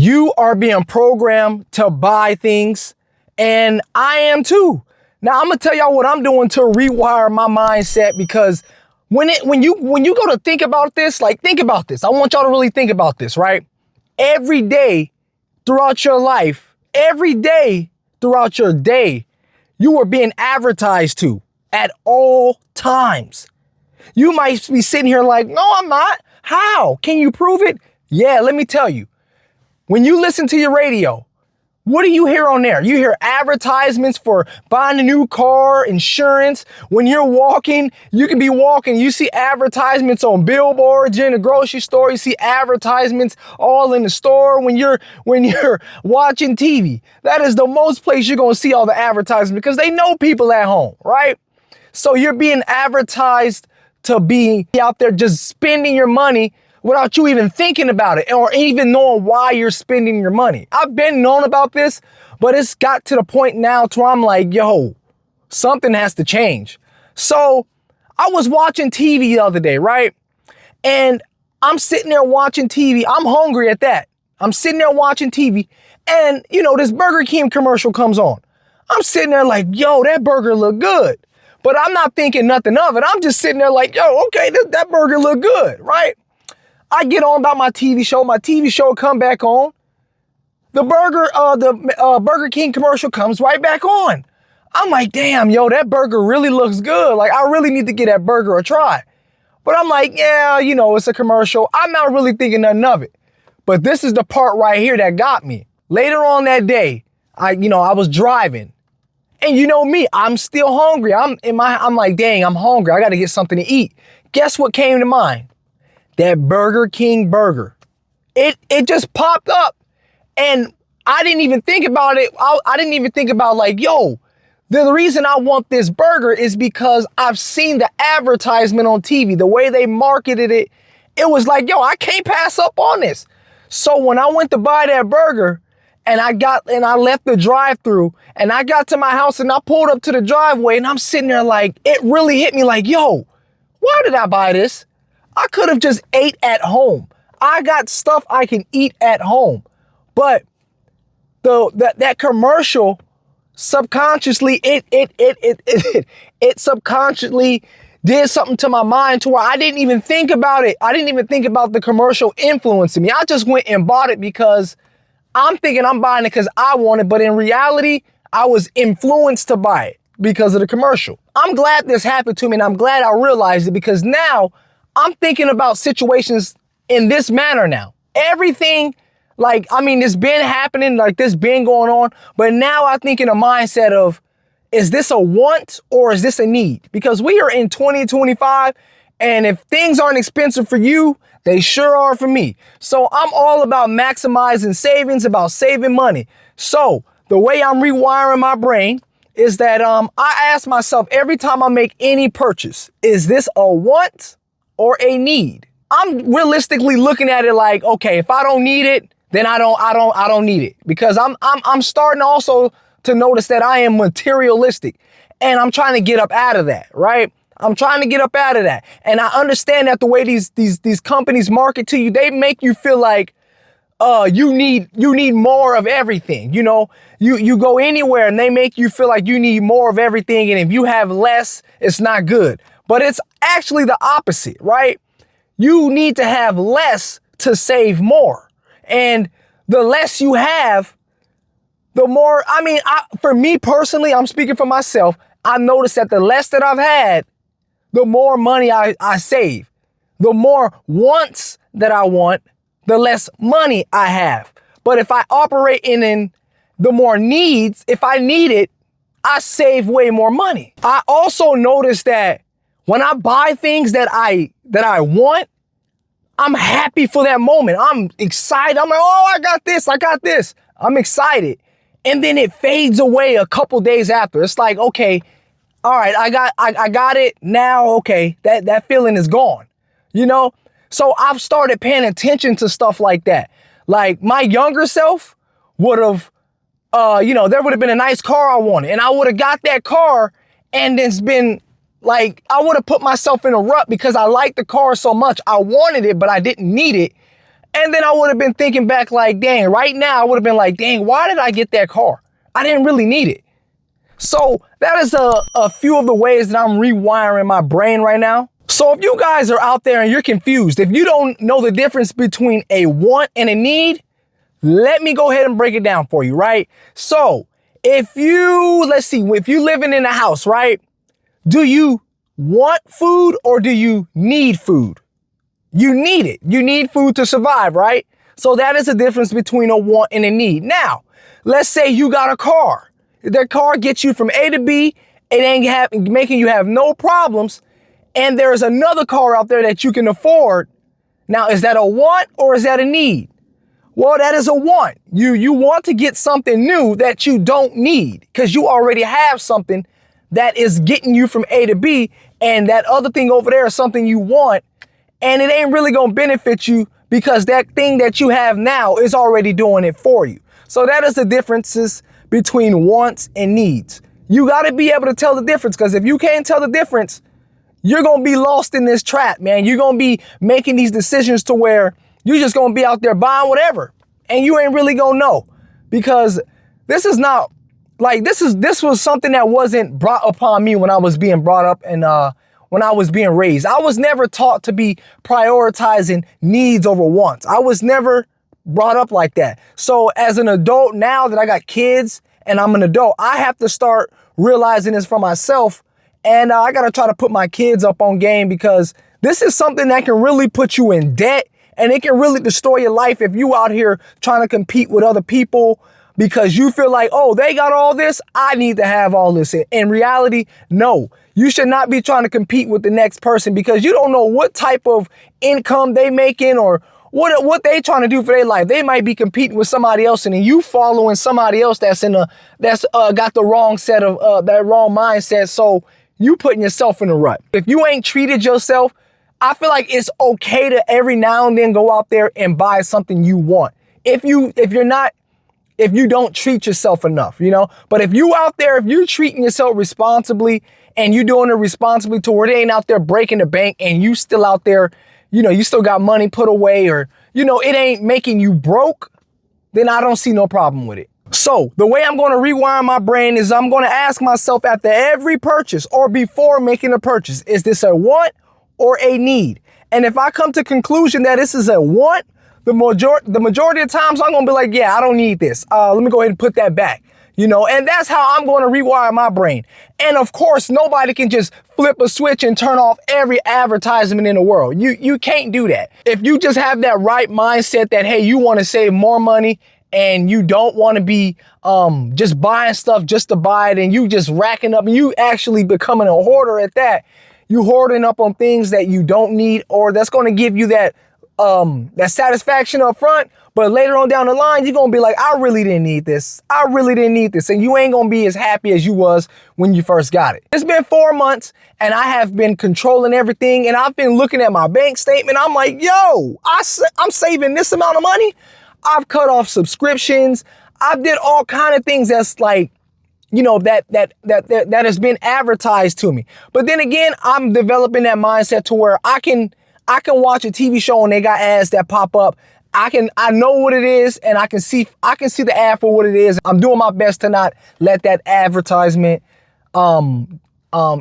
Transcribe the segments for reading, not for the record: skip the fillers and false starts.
You are being programmed to buy things, and I am too. Now I'm gonna tell y'all what I'm doing to rewire my mindset, because when you go to think about this, like think about this. I want y'all to really think about this, right? Every day throughout your life, every day throughout your day, you are being advertised to at all times. You might be sitting here like, no, I'm not. How? Can you prove it? Yeah, let me tell you. When you listen to your radio, what do you hear on there? You hear advertisements for buying a new car, insurance. When you're walking, you can be walking. You see advertisements on billboards. You're in the grocery store. You see advertisements all in the store. When you're watching TV, that is the most place you're going to see all the advertisements, because they know people at home, right? So you're being advertised to be out there just spending your money without you even thinking about it or even knowing why you're spending your money. I've been known about this, but it's got to the point now to where I'm like, yo, something has to change. So I was watching TV the other day, right? And I'm sitting there watching TV. I'm hungry at that. I'm sitting there watching TV, and this Burger King commercial comes on. I'm sitting there like, yo, that burger look good. But I'm not thinking nothing of it. I'm just sitting there like, yo, okay, that burger look good, right? I get on about my TV show. My TV show come back on. The Burger King commercial comes right back on. I'm like, damn, yo, that burger really looks good. Like, I really need to get that burger a try. But I'm like, yeah, it's a commercial. I'm not really thinking nothing of it. But this is the part right here that got me. Later on that day, I was driving. And you know me, I'm still hungry. I'm like, dang, I'm hungry. I got to get something to eat. Guess what came to mind? That Burger King burger. It just popped up, and I didn't even think about it. I didn't even think about like, yo, the reason I want this burger is because I've seen the advertisement on TV, the way they marketed it. It was like, yo, I can't pass up on this. So when I went to buy that burger, and I left the drive-thru, and I got to my house, and I pulled up to the driveway, and I'm sitting there like, it really hit me like, yo, why did I buy this? I could have just ate at home. I got stuff I can eat at home. But that commercial subconsciously, it subconsciously did something to my mind to where I didn't even think about it. I didn't even think about the commercial influencing me. I just went and bought it because I'm thinking I'm buying it because I want it. But in reality, I was influenced to buy it because of the commercial. I'm glad this happened to me, and I'm glad I realized it, because now I'm thinking about situations in this manner now. Everything, it's been happening, this been going on, but now I think in a mindset of, is this a want or is this a need? Because we are in 2025, and if things aren't expensive for you, they sure are for me. So I'm all about maximizing savings, about saving money. So the way I'm rewiring my brain is that I ask myself every time I make any purchase, is this a want or a need? I'm realistically looking at it like, okay, if I don't need it, then I don't need it, because I'm starting also to notice that I am materialistic, and I'm trying to get up out of that, right? I'm trying to get up out of that. And I understand that the way these companies market to you, they make you feel like you need more of everything. You go anywhere and they make you feel like you need more of everything, and if you have less, it's not good. But it's actually the opposite, right? You need to have less to save more. And the less you have, the more, for me personally, I'm speaking for myself, I noticed that the less that I've had, the more money I save. The more wants that I want, the less money I have. But if I operate in the more needs, if I need it, I save way more money. I also noticed that when I buy things that I want, I'm happy for that moment. I'm excited. I'm like, oh, I got this. I'm excited. And then it fades away a couple days after. It's like, okay, all right, I got it now. Okay, that feeling is gone, So I've started paying attention to stuff like that. Like my younger self would have, there would have been a nice car I wanted, and I would have got that car, and it's been like, I would have put myself in a rut because I liked the car so much. I wanted it, but I didn't need it. And then I would have been thinking back like, dang, right now I would have been like, dang, why did I get that car? I didn't really need it. So that is a few of the ways that I'm rewiring my brain right now. So if you guys are out there and you're confused, if you don't know the difference between a want and a need, let me go ahead and break it down for you, right? So if you living in a house, right? Do you want food or do you need food? You need it. You need food to survive, right? So that is the difference between a want and a need. Now, let's say you got a car. That car gets you from A to B. It ain't making you have no problems. And there's another car out there that you can afford. Now, is that a want or is that a need? Well, that is a want. You want to get something new that you don't need because you already have something that is getting you from A to B. And that other thing over there is something you want. And it ain't really going to benefit you because that thing that you have now is already doing it for you. So that is the differences between wants and needs. You got to be able to tell the difference, because if you can't tell the difference, you're going to be lost in this trap, man. You're going to be making these decisions to where you're just going to be out there buying whatever. And you ain't really going to know, because this is not like this was something that wasn't brought upon me when I was being brought up and when I was being raised. I was never taught to be prioritizing needs over wants. I was never brought up like that. So as an adult, now that I got kids and I'm an adult, I have to start realizing this for myself. And I got to try to put my kids up on game, because this is something that can really put you in debt, and it can really destroy your life if you out here trying to compete with other people because you feel like, oh, they got all this, I need to have all this. In reality, no. You should not be trying to compete with the next person, because you don't know what type of income they making or what they trying to do for their life. They might be competing with somebody else, and then you following somebody else that's got the wrong set of that wrong mindset. So you putting yourself in a rut. If you ain't treated yourself, I feel like it's okay to every now and then go out there and buy something you want. If you don't treat yourself enough, you know. But if you out there, if you're treating yourself responsibly and you doing it responsibly to where they ain't out there breaking the bank and you still out there, you know, you still got money put away, or, you know, it ain't making you broke, then I don't see no problem with it. So the way I'm going to rewire my brain is I'm going to ask myself after every purchase or before making a purchase, is this a want or a need? And if I come to conclusion that this is a want, the majority of times I'm going to be like, yeah, I don't need this. Let me go ahead and put that back. You know, and that's how I'm going to rewire my brain. And of course, nobody can just flip a switch and turn off every advertisement in the world. You can't do that. If you just have that right mindset that, hey, you want to save more money and you don't want to be just buying stuff just to buy it, and you just racking up and you actually becoming a hoarder at that. You hoarding up on things that you don't need, or that's going to give you that satisfaction up front. But later on down the line, you're going to be like, I really didn't need this. I really didn't need this. And you ain't going to be as happy as you was when you first got it. It's been 4 months and I have been controlling everything. And I've been looking at my bank statement. I'm like, yo, I'm saving this amount of money. I've cut off subscriptions. I did all kind of things that's like, you know, that has been advertised to me. But then again, I'm developing that mindset to where I can watch a TV show and they got ads that pop up. I know what it is, and I can see the ad for what it is. I'm doing my best to not let that advertisement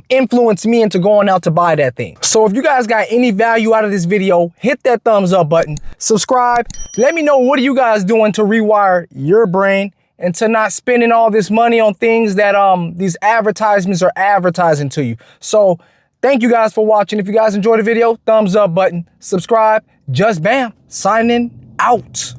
influence me into going out to buy that thing. So if you guys got any value out of this video, hit that thumbs up button, subscribe. Let me know, what are you guys doing to rewire your brain and to not spending all this money on things that these advertisements are advertising to you. So thank you guys for watching. If you guys enjoyed the video, thumbs up button, subscribe. JustBam signing out.